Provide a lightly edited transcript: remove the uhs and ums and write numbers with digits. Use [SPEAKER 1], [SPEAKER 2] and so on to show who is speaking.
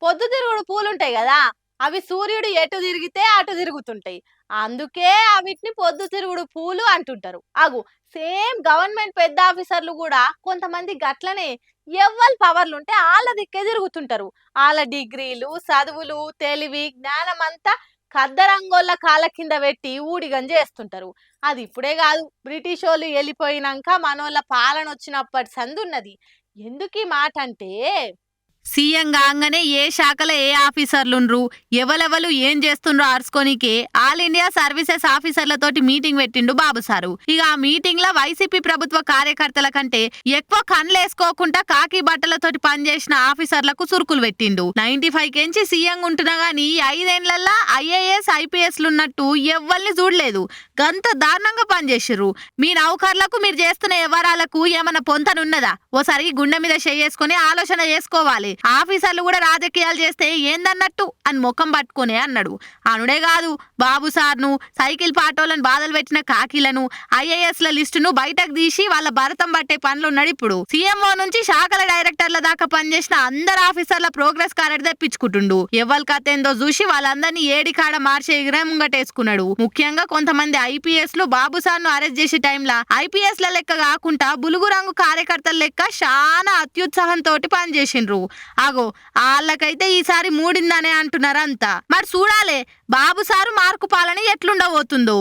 [SPEAKER 1] పొద్దుతిరుగుడు పూలుంటాయి గదా! అవి సూర్యుడు ఎటు తిరిగితే అటు తిరుగుతుంటాయి. అందుకే అవిటిని పొద్దుతిరుగుడు పూలు అంటుంటారు. సేమ్ గవర్నమెంట్ పెద్ద ఆఫీసర్‌లు గూడా కొంతమంది గట్లనే ఎవ్వరి పవర్లుంటే ఆళ్ళ దిక్కే తిరుగుతుంటారు. ఆళ్ళ డిగ్రీలు, చదువులు, తెలివి, జ్ఞానమంతా ఖద్దరంగోళ్ళ కాళ్ళ కింద పెట్టి ఊడిగం జేస్తుంటారు. అది ఇప్పుడే గాదు, బ్రిటిషోళ్ళు ఎళ్ళిపోయినంక మనోళ్ళ పాలనొచ్చినప్పటి సందున్నది. ఎందుకీ మాటంటే
[SPEAKER 2] సీఎం కాగానే ఏ శాఖలో ఏ ఆఫీసర్లుండ్రు, ఎవలెవలు ఏం చేస్తుండ్రో అరుచుకోనికే ఆల్ ఇండియా సర్వీసెస్ ఆఫీసర్లతోటి మీటింగ్ పెట్టిండు బాబు సారు. ఇక ఆ మీటింగ్ లో వైసీపీ ప్రభుత్వ కార్యకర్తల కంటే ఎక్కువ కన్లేసుకోకుండా కాకి బట్టలతోటి పనిచేసిన ఆఫీసర్లకు సురుకులు పెట్టిండు. 95 కెంచి సీఎం ఉంటున్నా గానీ 5 ఏళ్లల్లా ఐఏఎస్ ఐపీఎస్ లున్నట్టు ఎవ్వల్ని చూడలేదు. గంత దారుణంగా పనిచేసిర్రు. మీ నౌకర్లకు మీరు చేస్తున్న వ్యవహారాలకు ఏమన్నా పొంతనున్నదా? ఓసారి గుండె మీద చేసుకుని ఆలోచన చేసుకోవాలి. ఆఫీసర్లు కూడా రాజకీయాలు చేస్తే ఏందన్నట్టు అని ముఖం పట్టుకునే అన్నాడు. అనుడే కాదు, బాబు సార్ను, సైకిల్ పాటోలను బాధలు పెట్టిన కాకీలను, ఐఏఎస్ల లిస్టును బయటకు తీసి వాళ్ళ భరతం పట్టే పనులున్నాడు. ఇప్పుడు సీఎంఓ నుంచి శాఖల డైరెక్టర్ల దాకా పనిచేసిన అందరు ఆఫీసర్ల ప్రోగ్రెస్ కార్డు తెప్పించుకుంటుండు. ఎవరి కథ ఏందో చూసి వాళ్ళందరినీ ఏడికాడ మార్చే ఎగిరం ముంగటేసుకున్నాడు. ముఖ్యంగా కొంతమంది ఐపీఎస్లు బాబు సార్ను అరెస్ట్ చేసే టైంలో ఐపీఎస్ల లెక్క కాకుండా బులుగు రంగు కార్యకర్తల లెక్క చాలా అత్యుత్సాహంతో పనిచేసిండ్రు. వాళ్ళకైతే ఈసారి మూడిందనే అంటున్నారంతా. మరి చూడాలే బాబు సారు మార్కు పాలన ఎట్లుండబోతుందో.